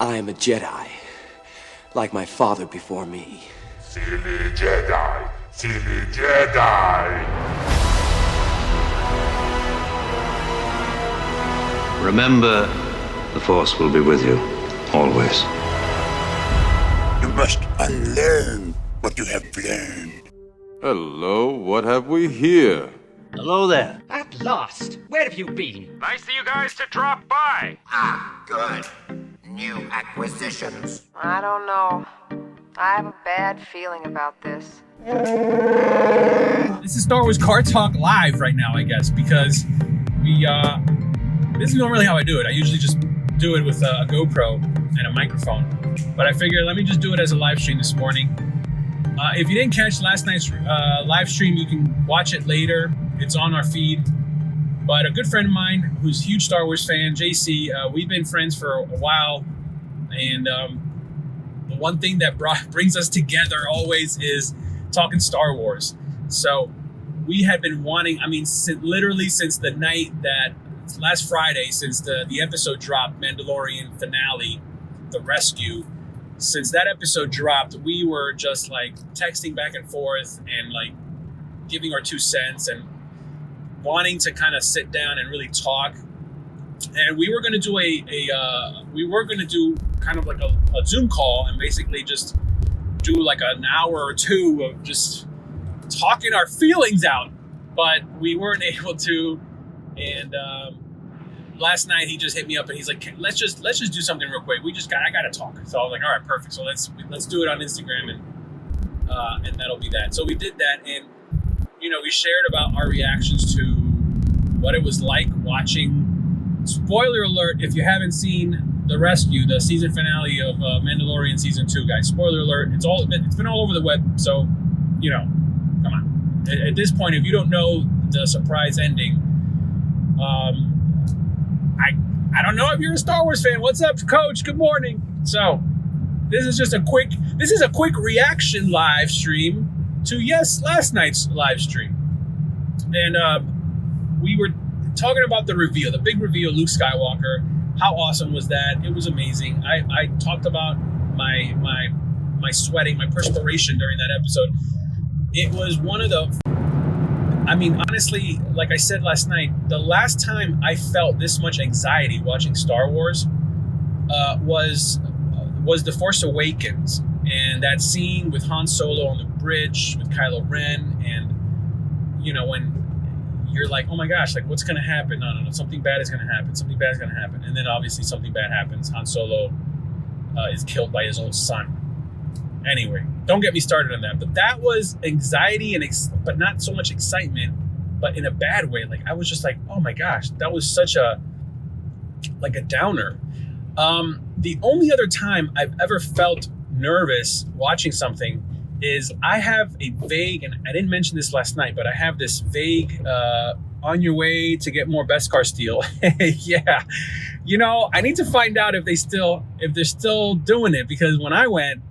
I am a Jedi, like my father before me. Silly Jedi! Silly Jedi! Remember, the Force will be with you, always. You must unlearn what you have learned. Hello, what have we here? Hello there. At last! Where have you been? Nice of you guys to drop by. Ah, good. New acquisitions. I don't know. I have a bad feeling about this. This is Star Wars Car Talk Live right now, I guess, because this is not really how I do it. I usually just do it with a GoPro and a microphone. But I figured, let me just do it as a live stream this morning. If you didn't catch last night's live stream, you can watch it later. It's on our feed. But a good friend of mine who's a huge Star Wars fan, JC, we've been friends for a while. And the one thing that brings us together always is talking Star Wars. So we had been wanting, literally since the night that, last Friday, since the episode dropped, Mandalorian finale, The Rescue, since that episode dropped, we were just like texting back and forth and like giving our 2 cents and wanting to kind of sit down and really talk. And we were going to do kind of like a Zoom call and basically just do like an hour or two of just talking our feelings out, but we weren't able to. And last night he just hit me up and he's like, let's just do something real quick. I gotta talk. So I was like, all right, perfect. So let's do it on Instagram and that'll be that. So we did that, and we shared about our reactions to what it was like watching. Spoiler alert, if you haven't seen The Rescue, the season finale of Mandalorian season 2, guys. Spoiler alert, it's been all over the web, so come on. At this point, if you don't know the surprise ending, I don't know if you're a Star Wars fan. What's up, Coach? Good morning. So this is a quick reaction live stream to last night's live stream. And we were talking about the reveal, the big reveal, Luke Skywalker. How awesome was that? It was amazing. I talked about my sweating, my perspiration during that episode. It was one of the, honestly, like I said last night, the last time I felt this much anxiety watching Star Wars was The Force Awakens, and that scene with Han Solo on the bridge with Kylo Ren, and when you're like, oh my gosh, like what's gonna happen? No, something bad is gonna happen. Something bad is gonna happen, and then obviously something bad happens. Han Solo is killed by his own son. Anyway, don't get me started on that. But that was anxiety but not so much excitement, but in a bad way. Like I was just like, oh my gosh, that was such a downer. The only other time I've ever felt nervous watching something is I have a vague, and I didn't mention this last night, but I have this vague, on your way to get more Beskar steel. Yeah. I need to find out if they're still doing it, because when I went,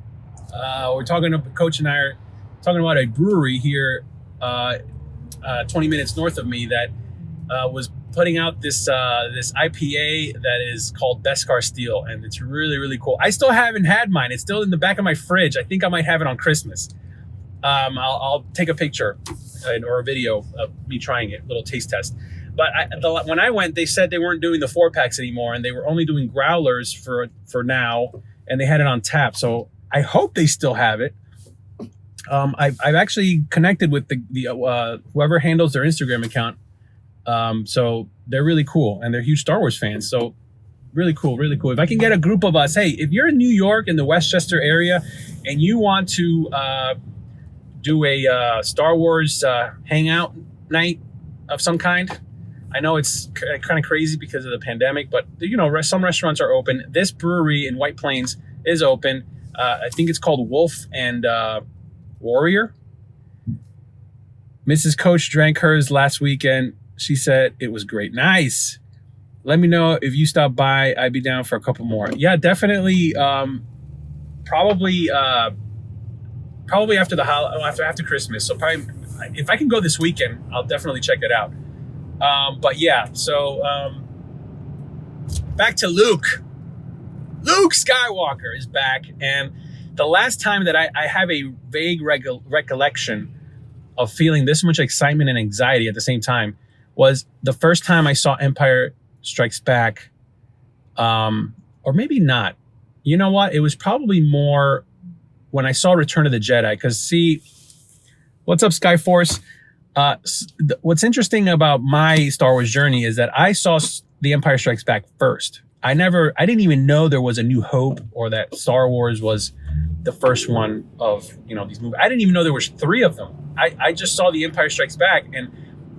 Coach and I are talking about a brewery here, 20 minutes north of me that was putting out this IPA that is called Beskar Steel, and it's really, really cool. I still haven't had mine. It's still in the back of my fridge. I think I might have it on Christmas. I'll take a picture or a video of me trying it, little taste test. But when I went, they said they weren't doing the 4-packs anymore, and they were only doing growlers for now, and they had it on tap. So I hope they still have it. I've actually connected with the whoever handles their Instagram account. So they're really cool, and they're huge Star Wars fans. So really cool, really cool. If I can get a group of us, hey, if you're in New York in the Westchester area and you want to do a Star Wars hangout night of some kind, I know it's kind of crazy because of the pandemic, but some restaurants are open. This brewery in White Plains is open. I think it's called Wolf and Warrior. Mrs. Coach drank hers last weekend. She said it was great. Nice. Let me know if you stop by. I'd be down for a couple more. Yeah, definitely. Probably after Christmas. So probably if I can go this weekend, I'll definitely check it out. But yeah, so back to Luke. Luke Skywalker is back, and the last time that I have a vague recollection of feeling this much excitement and anxiety at the same time was the first time I saw Empire Strikes Back, or maybe not. You know what? It was probably more when I saw Return of the Jedi. Because see, what's up, Skyforce? What's interesting about my Star Wars journey is that I saw The Empire Strikes Back first. I didn't even know there was a New Hope or that Star Wars was the first one of, these movies. I didn't even know there was 3 of them. I just saw The Empire Strikes Back, and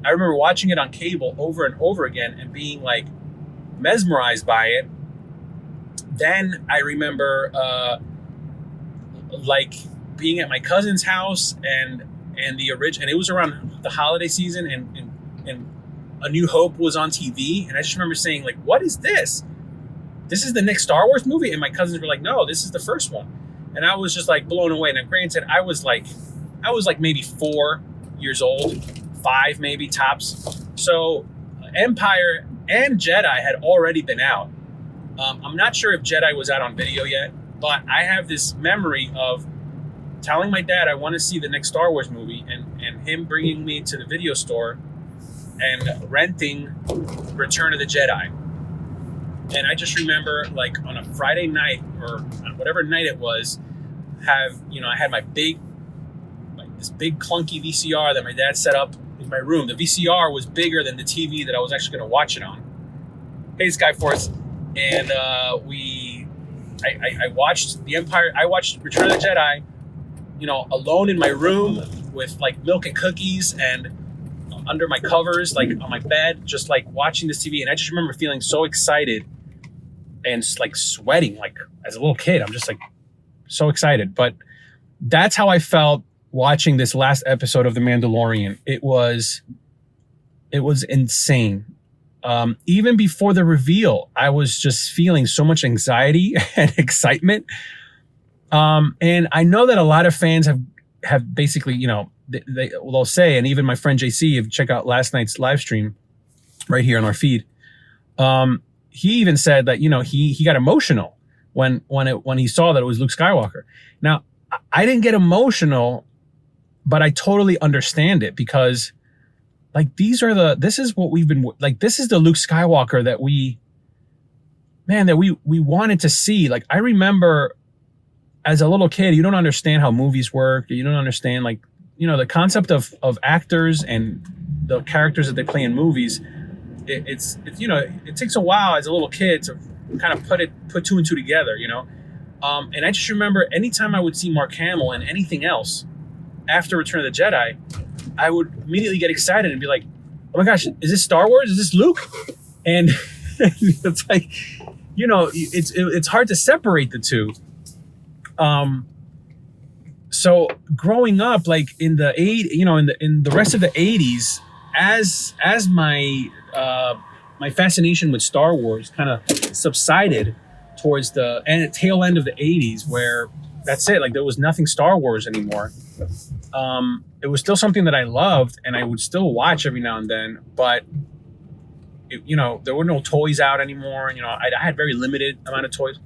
I remember watching it on cable over and over again and being like mesmerized by it. Then I remember like being at my cousin's house and the original, and it was around the holiday season, and A New Hope was on TV, and I just remember saying like, "What is this? This is the next Star Wars movie?" And my cousins were like, "No, this is the first one." And I was just like blown away. Now, granted, I was like maybe 4 years old, 5 maybe tops. So Empire and Jedi had already been out. I'm not sure if Jedi was out on video yet, but I have this memory of telling my dad I want to see the next Star Wars movie, and him bringing me to the video store and renting Return of the Jedi. And I just remember, like, on a Friday night or on whatever night it was, I had this big clunky VCR that my dad set up in my room. The VCR was bigger than the TV that I was actually going to watch it on. Hey, Skyforce. And I watched the Empire. I watched Return of the Jedi, alone in my room with like milk and cookies and under my covers, like on my bed, just like watching this TV. And I just remember feeling so excited and like sweating, like as a little kid. I'm just like so excited. But that's how I felt watching this last episode of The Mandalorian. It was insane. Even before the reveal, I was just feeling so much anxiety and excitement. And I know that a lot of fans have basically, they'll say, and even my friend JC, if you check out last night's live stream right here on our feed, he even said that, he got emotional when he saw that it was Luke Skywalker. Now, I didn't get emotional, but I totally understand it, because like this is what we've been like. This is the Luke Skywalker that we wanted to see. Like, I remember as a little kid, you don't understand how movies work. You don't understand the concept of actors and the characters that they play in movies. It takes a while as a little kid to kind of put 2 and 2 together, and I just remember anytime I would see Mark Hamill and anything else after Return of the Jedi, I would immediately get excited and be like, "Oh my gosh, is this Star Wars? Is this Luke?" And it's like, it's hard to separate the two. So growing up, like in the in the rest of the 80s, as my fascination with Star Wars kind of subsided towards the tail end of the 80s, where that's it, like there was nothing Star Wars anymore. It was still something that I loved and I would still watch every now and then, but there were no toys out anymore. And, I had very limited amount of toys.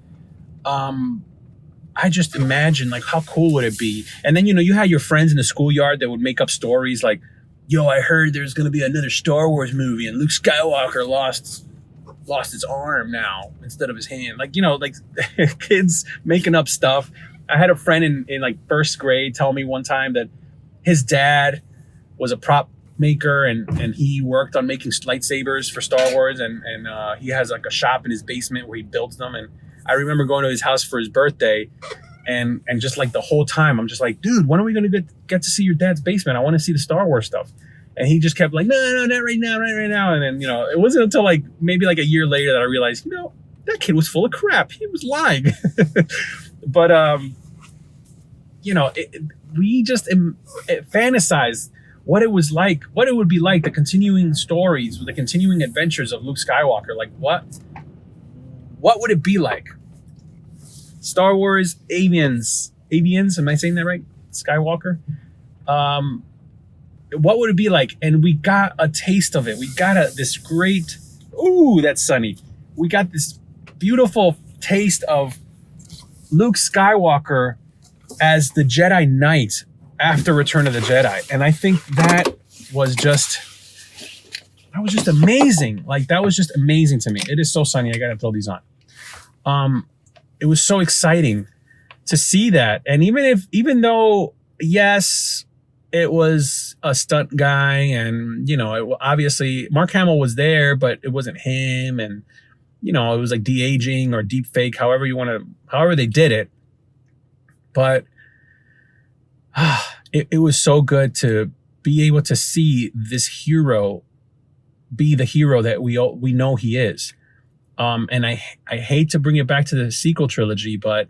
I just imagined like, how cool would it be? And then, you had your friends in the schoolyard that would make up stories like, "Yo, I heard there's going to be another Star Wars movie and Luke Skywalker lost his arm now instead of his hand." Like, kids making up stuff. I had a friend in like first grade tell me one time that his dad was a prop maker and he worked on making lightsabers for Star Wars, and he has like a shop in his basement where he builds them. And I remember going to his house for his birthday, and just like the whole time I'm just like, "Dude, when are we going to get to see your dad's basement? I want to see the Star Wars stuff." And he just kept like, no, not right now, right now. And then, it wasn't until like maybe like a year later that I realized, that kid was full of crap. He was lying. But, we just fantasized what it was like, what it would be like, the continuing stories, the continuing adventures of Luke Skywalker. Like, what would it be like? Star Wars Avians, am I saying that right? Skywalker? What would it be like? And we got a taste of it. We got this great, ooh, that's sunny. We got this beautiful taste of Luke Skywalker as the Jedi Knight after Return of the Jedi. And I think that was just amazing. Like, that was just amazing to me. It is so sunny. I got to throw these on. It was so exciting to see that. And even though, yes, it was a stunt guy and, you know, obviously Mark Hamill was there, but it wasn't him. And, you know, it was like de-aging or deep fake, however they did it. But it was so good to be able to see this hero be the hero that we know he is. And I hate to bring it back to the sequel trilogy, but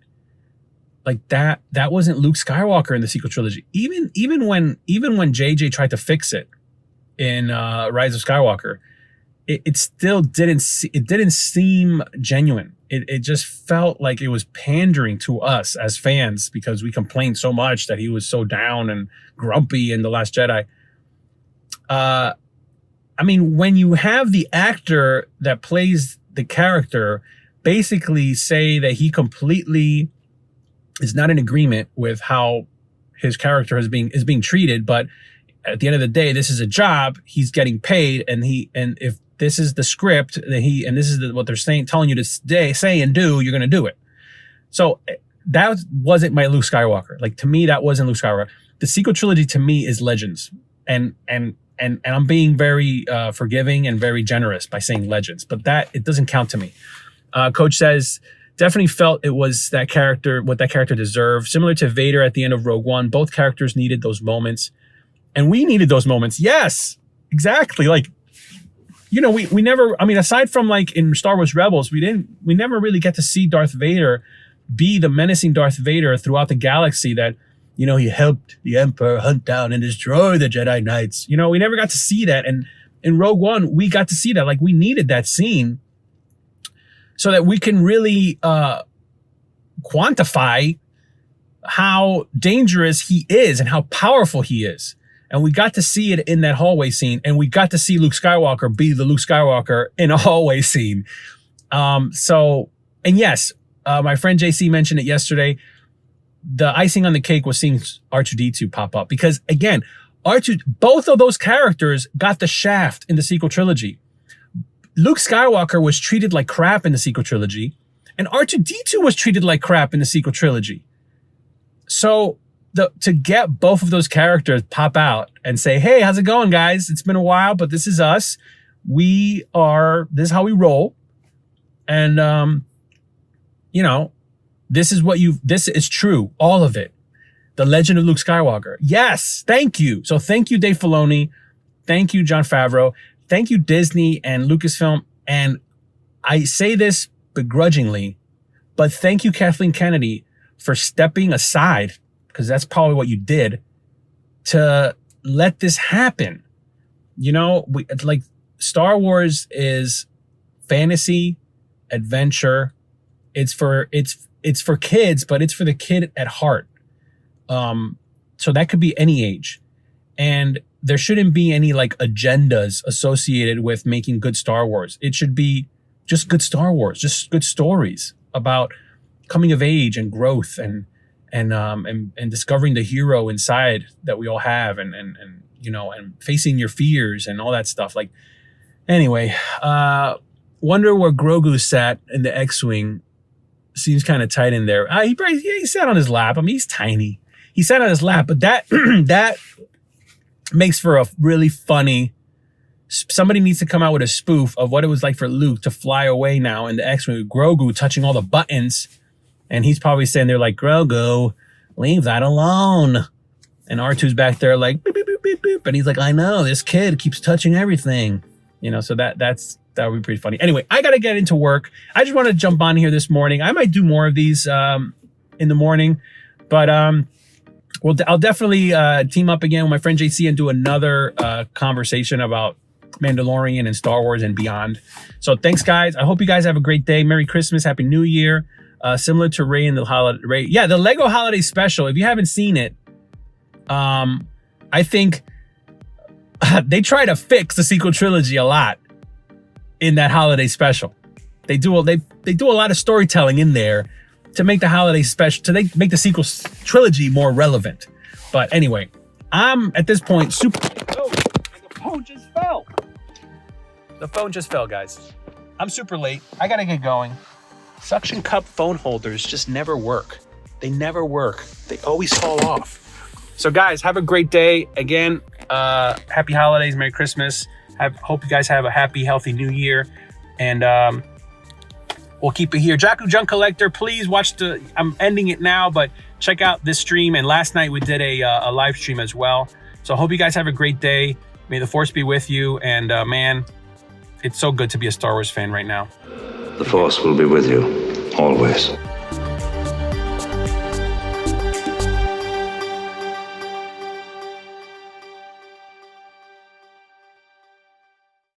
like that wasn't Luke Skywalker in the sequel trilogy. Even when JJ tried to fix it in Rise of Skywalker, it still didn't seem genuine. It just felt like it was pandering to us as fans because we complained so much that he was so down and grumpy in The Last Jedi. I mean, when you have the actor that plays the character basically say that he completely is not in agreement with how his character is being treated, but at the end of the day, this is a job, he's getting paid, and if this is the script that this is what they're telling you to say and do, you're going to do it. So that wasn't my Luke Skywalker. Like, to me, that wasn't Luke Skywalker. The sequel trilogy to me is Legends, and I'm being very forgiving and very generous by saying Legends, but it doesn't count to me. Coach says, definitely felt it was what that character deserved. Similar to Vader at the end of Rogue One, both characters needed those moments. And we needed those moments. Yes, exactly. Like, you know, we never, I mean, aside from like in Star Wars Rebels, we never really get to see Darth Vader be the menacing Darth Vader throughout the galaxy that, you know, he helped the Emperor hunt down and destroy the Jedi Knights. You know, we never got to see that. And in Rogue One, we got to see that. Like, we needed that scene so that we can really quantify how dangerous he is and how powerful he is. And we got to see it in that hallway scene. And we got to see Luke Skywalker be the Luke Skywalker in a hallway scene. And yes, my friend JC mentioned it yesterday. The icing on the cake was seeing R2-D2 pop up because, again, both of those characters got the shaft in the sequel trilogy. Luke Skywalker was treated like crap in the sequel trilogy, and R2-D2 was treated like crap in the sequel trilogy. So to get both of those characters pop out and say, hey, how's it going, guys? It's been a while, but this is us. This is how we roll. And, you know, this is true. All of it. The Legend of Luke Skywalker. Yes. Thank you. So thank you, Dave Filoni. Thank you, Jon Favreau. Thank you, Disney and Lucasfilm. And I say this begrudgingly, but thank you, Kathleen Kennedy, for stepping aside, because that's probably what you did, to let this happen. You know, like, Star Wars is fantasy, adventure. It's for kids, but it's for the kid at heart. So that could be any age. And there shouldn't be any like agendas associated with making good Star Wars. It should be just good Star Wars, just good stories about coming of age and growth and discovering the hero inside that we all have and you know, and facing your fears and all that stuff. Like, anyway, wonder where Grogu sat in the X-Wing. Seems kind of tight in there. He sat on his lap. I mean, he's tiny. He sat on his lap, but that makes for a really funny. Somebody needs to come out with a spoof of what it was like for Luke to fly away now in the X-Wing with Grogu touching all the buttons, and he's probably saying they're like, Grogu, leave that alone. And R2's back there like beep, beep, beep, beep, beep, and he's like, I know, this kid keeps touching everything, you know. So that would be pretty funny. Anyway, I got to get into work. I just want to jump on here this morning. I might do more of these in the morning, but I'll definitely team up again with my friend JC and do another conversation about Mandalorian and Star Wars and beyond. So thanks, guys. I hope you guys have a great day. Merry Christmas. Happy New Year. Similar to Ray and the holiday. Yeah, the Lego Holiday Special. If you haven't seen it, I think they try to fix the sequel trilogy a lot in that holiday special. they do a lot of storytelling in there to make the holiday special, to make the sequel trilogy more relevant. But anyway, I'm at this point super. Oh, the phone just fell. The phone just fell, guys. I'm super late. I gotta get going. Suction cup phone holders just never work. They never work. They always fall off. So guys, have a great day. Again, happy holidays, Merry Christmas. Hope you guys have a happy, healthy New Year. And we'll keep it here. Jakku Junk Collector, please watch I'm ending it now, but check out this stream. And last night we did a live stream as well. So I hope you guys have a great day. May the Force be with you. And man, it's so good to be a Star Wars fan right now. The Force will be with you, always.